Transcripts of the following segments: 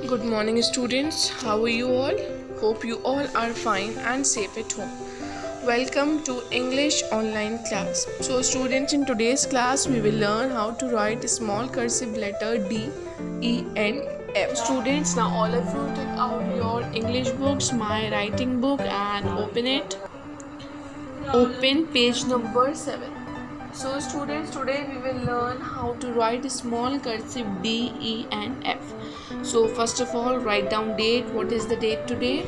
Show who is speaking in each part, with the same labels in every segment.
Speaker 1: Good morning, students. How are you all? Hope you all are fine and safe at home. Welcome to English online class. So, students, in today's class, we will learn how to write a small cursive letter D, E, and F. Students, now all of you take out your English books, my writing book, and open it. Open page number 7. So, students, today we will learn how to write a small cursive D, E, and F. So first of all, write down date. What is the date today?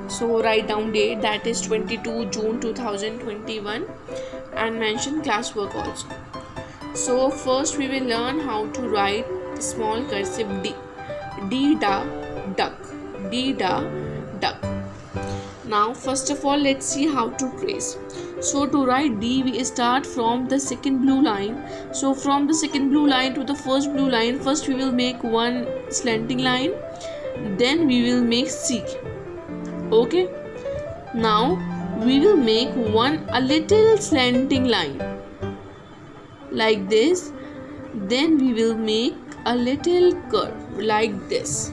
Speaker 1: So write down date, that is 22 June 2021, and mention classwork also. So first we will learn how to write small cursive D. D da duck. D da duck. Now first of all, let's see how to trace. So to write D, we start from the second blue line. So from the second blue line to the first blue line, first we will make one slanting line, then we will make C. Okay. Now we will make a little slanting line like this. Then we will make a little curve like this.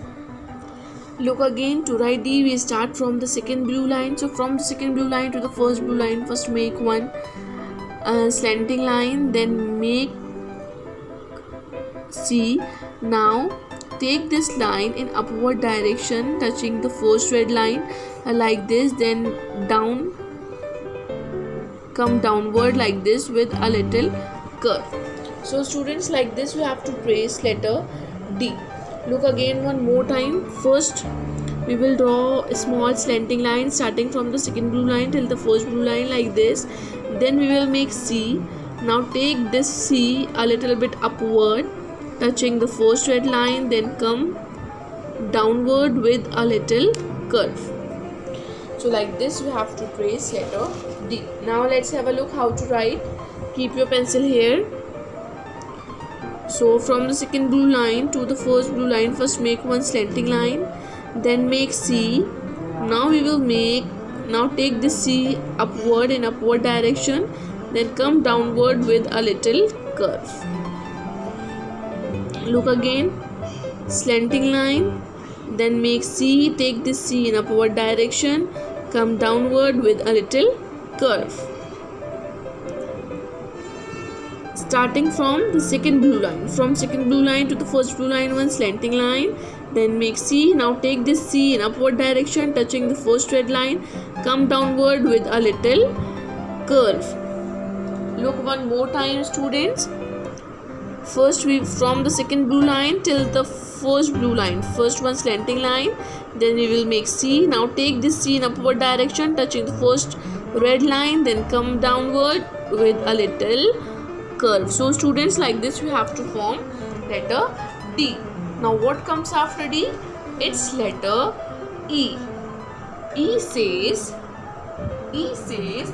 Speaker 1: Look again, to write D, we start from the second blue line. So from the second blue line to the first blue line, first make one slanting line, then make C. Now take this line in upward direction, touching the first red line like this, then come downward like this with a little curve. So students, like this we have to trace letter D. Look again one more time. First we will draw a small slanting line starting from the second blue line till the first blue line like this. Then we will make C. Now take this C a little bit upward, touching the first red line, then come downward with a little curve. So like this we have to trace letter D. Now let's have a look how to write. Keep your pencil here. So from the second blue line to the first blue line, first make one slanting line, then make C. Now take this C upward in upward direction, then come downward with a little curve. Look again, slanting line, then make C, take this C in upward direction, come downward with a little curve. Starting from the second blue line, from second blue line to the first blue line, one slanting line, then make C. Now take this C in upward direction, touching the first red line, come downward with a little curve. Look one more time, students. First we from the second blue line till the first blue line, first one slanting line, then we will make C. Now take this C in upward direction, touching the first red line, then come downward with a little curve. So students, like this we have to form letter D. Now what comes after D? It's letter E. E says A. E says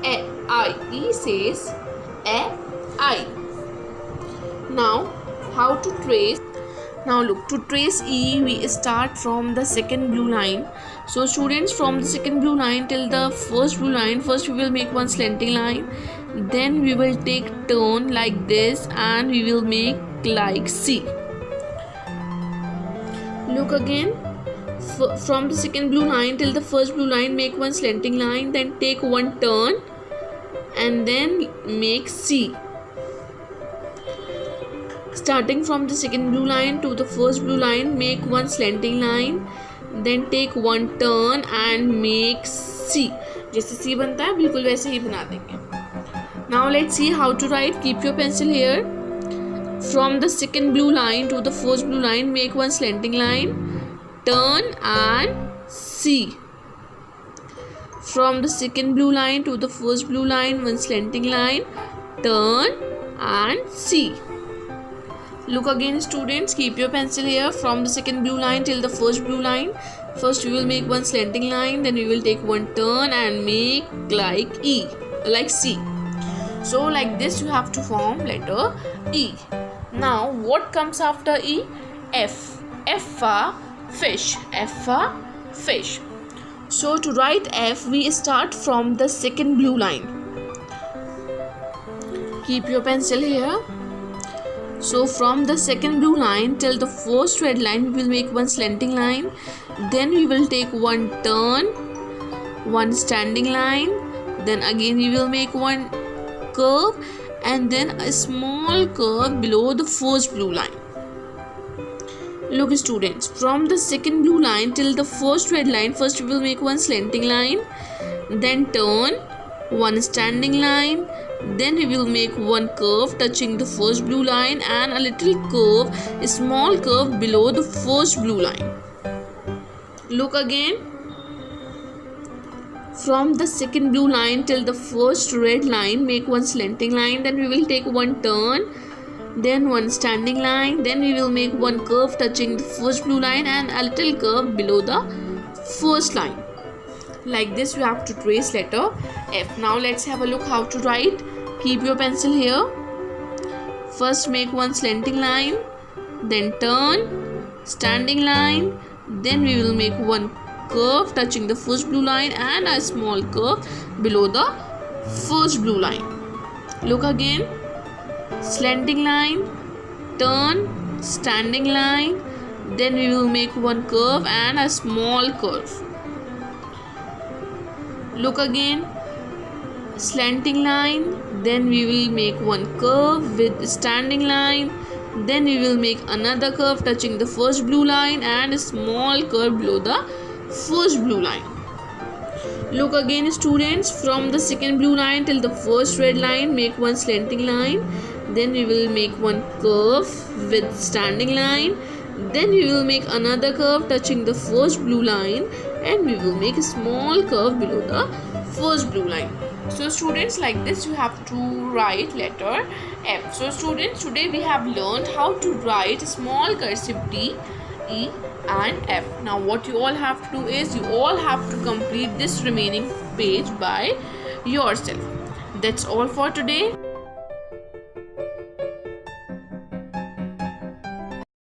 Speaker 1: A. I. E says A. I. Now how to trace? Now look, to trace E, we start from the second blue line. So students, from the second blue line till the first blue line, first we will make one slanting line, then we will take turn like this and we will make like C. Look again, from the second blue line till the first blue line, make one slanting line, then take one turn and then make C. Starting from the second blue line to the first blue line, make one slanting line, then take one turn and make C. जैसे C बनता है बिल्कुल वैसे ही बना देंगे. Now let's see how to write. Keep your pencil here. From the second blue line to the first blue line, make one slanting line, turn and C. From the second blue line to the first blue line, one slanting line, turn and C. Look again, students, keep your pencil here. From the second blue line till the first blue line, first we will make one slanting line, then we will take one turn and make like E, like C. So like this you have to form letter E. Now what comes after E? F. F for fish. F for fish. So to write F, we start from the second blue line. Keep your pencil here.
Speaker 2: So from the second blue line till the first red line, we will make one slanting line. Then we will take one turn, one standing line. Then again we will make one curve and then a small curve below the first blue line. Look students, from the second blue line till the first red line, first we will make one slanting line, then turn, one standing line, then we will make one curve touching the first blue line and a little curve, a small curve below the first blue line. Look again, from the second blue line till the first red line, make one slanting line, then we will take one turn, then one standing line, then we will make one curve touching the first blue line and a little curve below the first line. Like this we have to trace letter F. Now let's have a look how to write. Keep your pencil here. First make one slanting line, then turn, standing line, then we will make one curve touching the first blue line and a small curve below the first blue line. Look again, slanting line, turn, standing line, then we will make one curve and a small curve. Look again, slanting line, then we will make one curve with standing line, then we will make another curve touching the first blue line and a small curve below the first blue line. Look again students, from the second blue line till the first red line, make one slanting line, then we will make one curve with standing line, then we will make another curve touching the first blue line and we will make a small curve below the first blue line. So students, like this you have to write letter F. So students, today we have learned how to write small cursive T, E and F. Now what you all have to do is you all have to complete this remaining page by yourself. That's all for today.